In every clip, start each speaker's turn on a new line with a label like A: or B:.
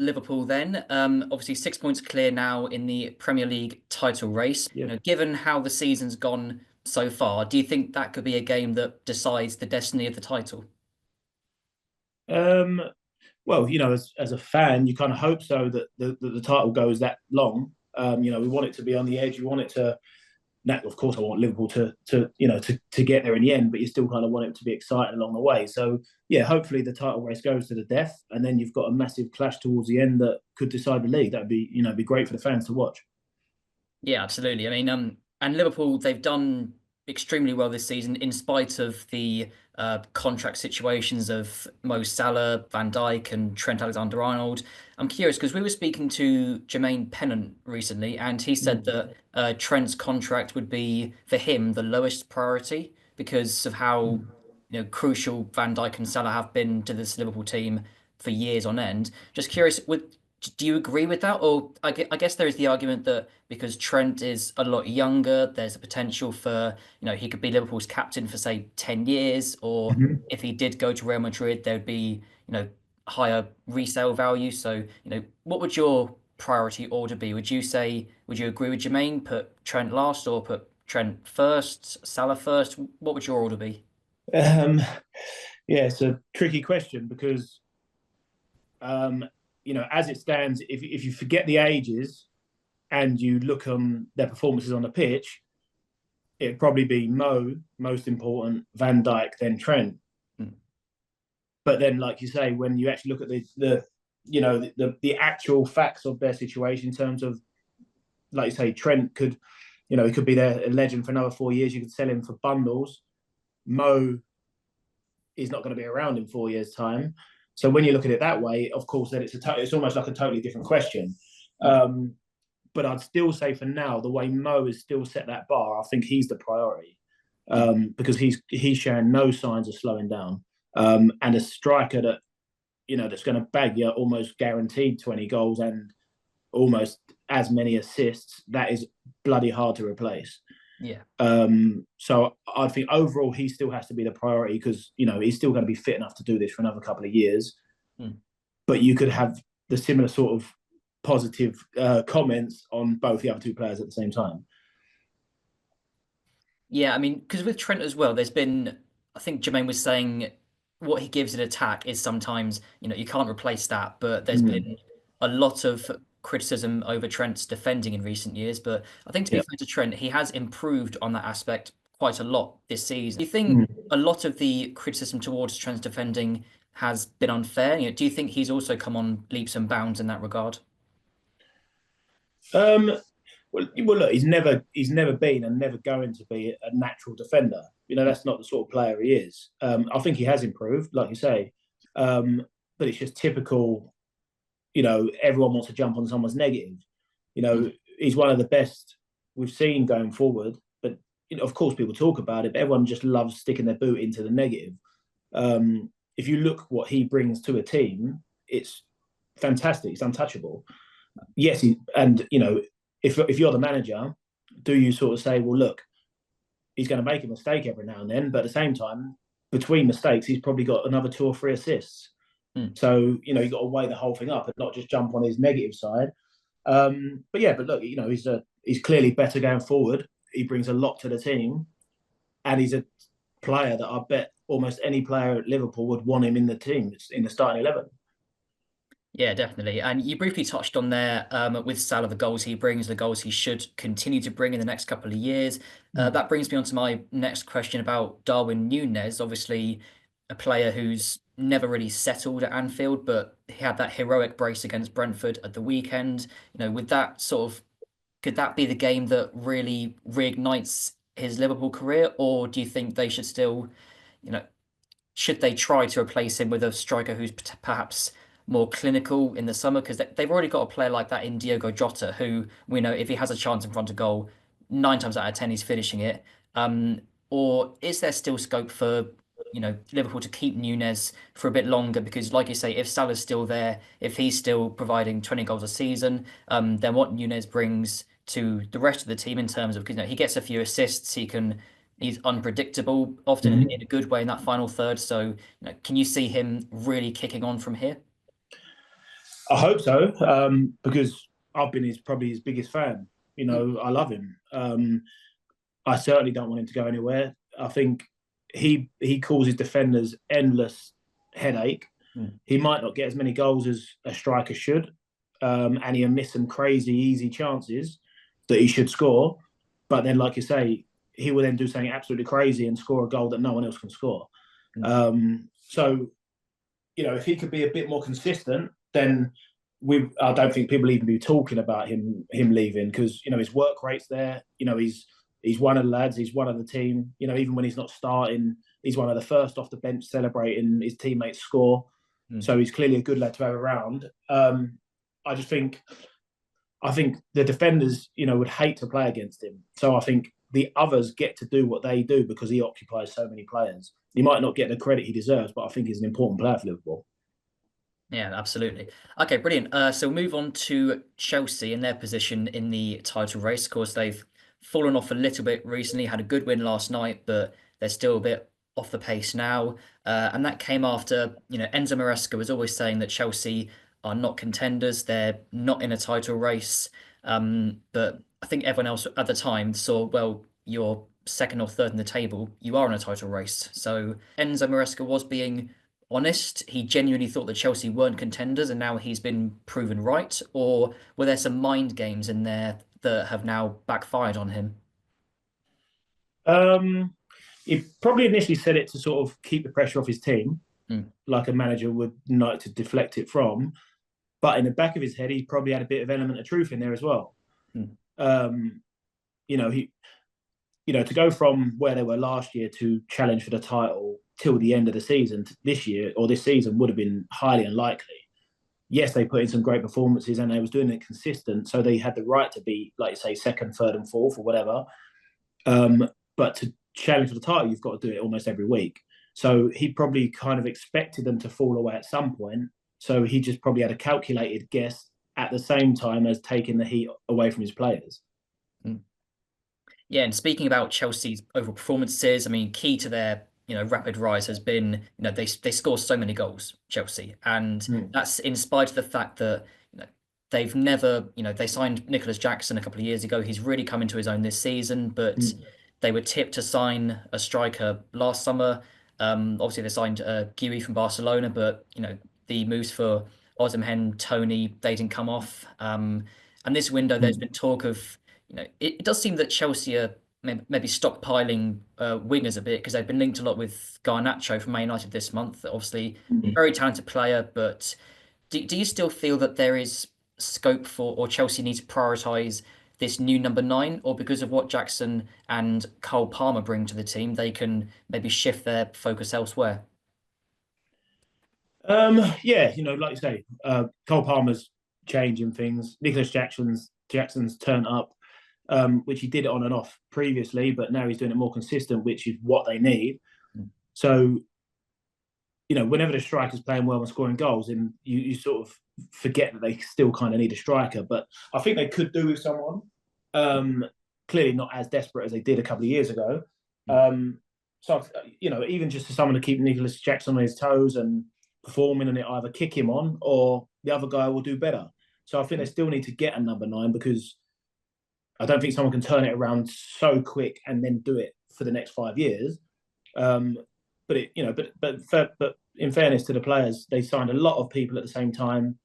A: Liverpool then. Obviously 6 points clear now in the Premier League title race.
B: Yeah.
A: Given how the season's gone so far, do you think that could be a game that decides the destiny of the title?
B: Um, well, as a fan, you kind of hope so that the title goes that long. We want it to be on the edge. We want it to. Now, of course, I want Liverpool to get there in the end, but you still kind of want it to be exciting along the way. So yeah, hopefully the title race goes to the death, and then you've got a massive clash towards the end that could decide the league. That'd be great for the fans to watch.
A: Yeah, absolutely. I mean, and Liverpool, they've done extremely well this season in spite of the contract situations of Mo Salah, Van Dijk, and Trent Alexander-Arnold. I'm curious because we were speaking to Jermaine Pennant recently, and he said
B: Mm.
A: that Trent's contract would be for him the lowest priority because of how
B: Mm.
A: crucial Van Dijk and Salah have been to this Liverpool team for years on end. Just curious, do you agree with that? Or I guess there is the argument that because Trent is a lot younger, there's a potential for, he could be Liverpool's captain for, say, 10 years. Or
B: Mhm.
A: if he did go to Real Madrid, there would be, higher resale value. So, what would your priority order be? Would you agree with Jermaine, put Trent last or put Trent first, Salah first? What would your order be?
B: Um, yeah, it's a tricky question because as it stands, if you forget the ages and you look on their performances on the pitch, it'd probably be Mo most important, Van Dijk, then Trent.
A: Hmm.
B: But then, like you say, when you actually look at the actual facts of their situation in terms of, like you say, Trent could, he could be there a legend for another 4 years. You could sell him for bundles. Mo is not going to be around in 4 years' time. So when you look at it that way, of course, then it's almost like a totally different question. Um, but I'd still say for now, the way Mo has still set that bar, I think he's the priority because he's showing no signs of slowing down. And a striker that's going to bag you almost guaranteed 20 goals and almost as many assists, that is bloody hard to replace.
A: Yeah.
B: So I think overall he still has to be the priority because he's still going to be fit enough to do this for another couple of years.
A: Hmm.
B: But you could have the similar sort of positive comments on both the other two players at the same time.
A: Yeah, I mean, because with Trent as well, I think Jermaine was saying what he gives in attack is sometimes, you can't replace that, but there's
B: Mm.
A: been a lot of criticism over Trent's defending in recent years. But I think to be
B: Yeah.
A: fair to Trent, he has improved on that aspect quite a lot this season. Do you think
B: Mm.
A: a lot of the criticism towards Trent's defending has been unfair? Do you think he's also come on leaps and bounds in that regard?
B: Um, well, look, he's never been and never going to be a natural defender. That's not the sort of player he is. I think he has improved, like you say, but it's just typical. Everyone wants to jump on someone's negative. He's one of the best we've seen going forward. But of course, people talk about it. But everyone just loves sticking their boot into the negative. If you look what he brings to a team, it's fantastic. It's untouchable. Yes, and if you're the manager, do you sort of say, well, look, he's going to make a mistake every now and then, but at the same time, between mistakes, he's probably got another 2 or 3 assists.
A: Hmm.
B: So you've got to weigh the whole thing up and not just jump on his negative side. But look, he's clearly better going forward. He brings a lot to the team, and he's a player that I bet almost any player at Liverpool would want him in the team in the starting 11.
A: Yeah, definitely. And you briefly touched on there with Salah, the goals he brings, the goals he should continue to bring in the next couple of years.
B: Mm.
A: That brings me on to my next question about Darwin Núñez, obviously a player who's never really settled at Anfield, but he had that heroic brace against Brentford at the weekend. With that could that be the game that really reignites his Liverpool career, or do you think they should still, you know, should they try to replace him with a striker who's perhaps more clinical in the summer? Because they've already got a player like that in Diogo Jota, who we know if he has a chance in front of goal, 9 times out of 10 he's finishing it. Or is there still scope for Liverpool to keep Núñez for a bit longer? Because like you say, if Salah's still there, if he's still providing 20 goals a season, then what Núñez brings to the rest of the team in terms of because he gets a few assists, he's unpredictable, often in
B: Mm-hmm.
A: a good way in that final third. So, can you see him really kicking on from here?
B: I hope so, because I've been probably his biggest fan. I love him. I certainly don't want him to go anywhere. I think he causes defenders endless headache.
A: Mm.
B: He might not get as many goals as a striker should, and he'll miss some crazy easy chances that he should score. But then, like you say, he will then do something absolutely crazy and score a goal that no one else can score.
A: Mm.
B: So, if he could be a bit more consistent, then I don't think people even be talking about him leaving, because his work rate's there. He's one of the lads. He's one of the team. Even when he's not starting, he's one of the first off the bench celebrating his teammates' score.
A: Mm.
B: So he's clearly a good lad to have around. I think the defenders, would hate to play against him. So I think the others get to do what they do because he occupies so many players. He might not get the credit he deserves, but I think he's an important player for Liverpool.
A: Yeah, absolutely. Okay, brilliant. So we'll move on to Chelsea and their position in the title race. Of course, they've fallen off a little bit recently, had a good win last night, but they're still a bit off the pace now. And that came after, Enzo Maresca was always saying that Chelsea are not contenders. They're not in a title race. But I think everyone else at the time saw, well, you're second or third in the table. You are in a title race. So Enzo Maresca was being honest, he genuinely thought that Chelsea weren't contenders and now he's been proven right? Or were there some mind games in there that have now backfired on him?
B: Um, he probably initially said it to sort of keep the pressure off his team,
A: Mm.
B: like a manager would like to deflect it from. But in the back of his head, he probably had a bit of element of truth in there as well.
A: Mm.
B: Um, he, to go from where they were last year to challenge for the title till the end of the season this year or this season would have been highly unlikely. Yes, they put in some great performances and they was doing it consistent, so they had the right to be, like you say, second, third, and fourth or whatever. But to challenge for the title, you've got to do it almost every week. So he probably kind of expected them to fall away at some point. So he just probably had a calculated guess at the same time as taking the heat away from his players.
A: Mm. Yeah, and speaking about Chelsea's overall performances, I mean, key to their rapid rise has been they score so many goals, Chelsea, and
B: Mm.
A: that's in spite of the fact that they've never they signed Nicholas Jackson a couple of years ago. He's really come into his own this season, but
B: Mm.
A: they were tipped to sign a striker last summer. Obviously they signed Guiri from Barcelona, but the moves for Osimhen, Tony, they didn't come off. And this window, there's
B: Mm.
A: been talk of it does seem that Chelsea are maybe stockpiling wingers a bit because they've been linked a lot with Garnacho from Man United this month. Obviously,
B: Mm.
A: very talented player, but do you still feel that there is scope for, or Chelsea need to prioritise this new number nine, or because of what Jackson and Cole Palmer bring to the team, they can maybe shift their focus elsewhere?
B: Yeah, like you say, Cole Palmer's changing things. Nicholas Jackson's turned up, which he did it on and off previously, but now he's doing it more consistent, which is what they need.
A: Mm.
B: So, whenever the striker's playing well and scoring goals, and you sort of forget that they still kind of need a striker. But I think they could do with someone. Um, Clearly not as desperate as they did a couple of years ago. So, even just for someone to keep Nicholas Jackson on his toes and performing, and it either kick him on or the other guy will do better. So I think they still need to get a number nine, because I don't think someone can turn it around so quick and then do it for the next 5 years. Um, but in fairness to the players, they signed a lot of people at the same time.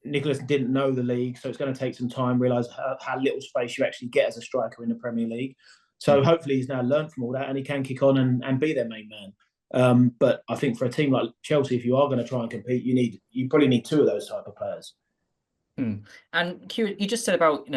B: Nicholas didn't know the league, so it's going to take some time, realise how little space you actually get as a striker in the Premier League. So hopefully he's now learned from all that and he can kick on and be their main man. But I think for a team like Chelsea, if you are going to try and compete, you probably need two of those type of players.
A: Mm. And Kieran, you just said about,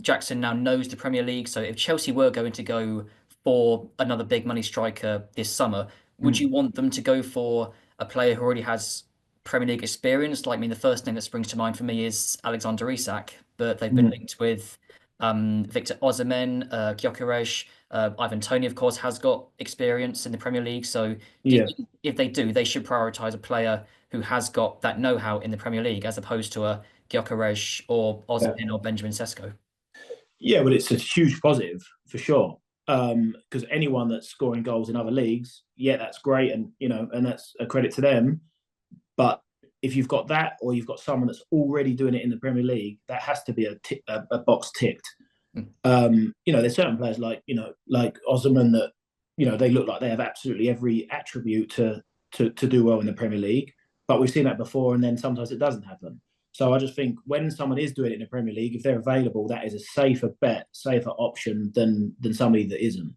A: Jackson now knows the Premier League. So if Chelsea were going to go for another big money striker this summer, would you
B: Mm.
A: want them to go for a player who already has Premier League experience? Like, I mean, the first name that springs to mind for me is Alexander Isak, but they've been
B: Mm.
A: linked with Victor Osimhen, Gyökeres. Ivan Toney, of course, has got experience in the Premier League. So do you
B: Yeah.
A: think if they do, they should prioritise a player who has got that know-how in the Premier League as opposed to a Gyökeres or
B: Yeah.
A: Osimhen or Benjamin Sesko?
B: Yeah, well, it's a huge positive for sure. Because anyone that's scoring goals in other leagues, yeah, that's great, and that's a credit to them. But if you've got that, or you've got someone that's already doing it in the Premier League, that has to be a box ticked. There's certain players like Osman that, they look like they have absolutely every attribute to do well in the Premier League, but we've seen that before, and then sometimes it doesn't happen. So I just think when someone is doing it in the Premier League, if they're available, that is a safer bet, safer option than somebody that isn't.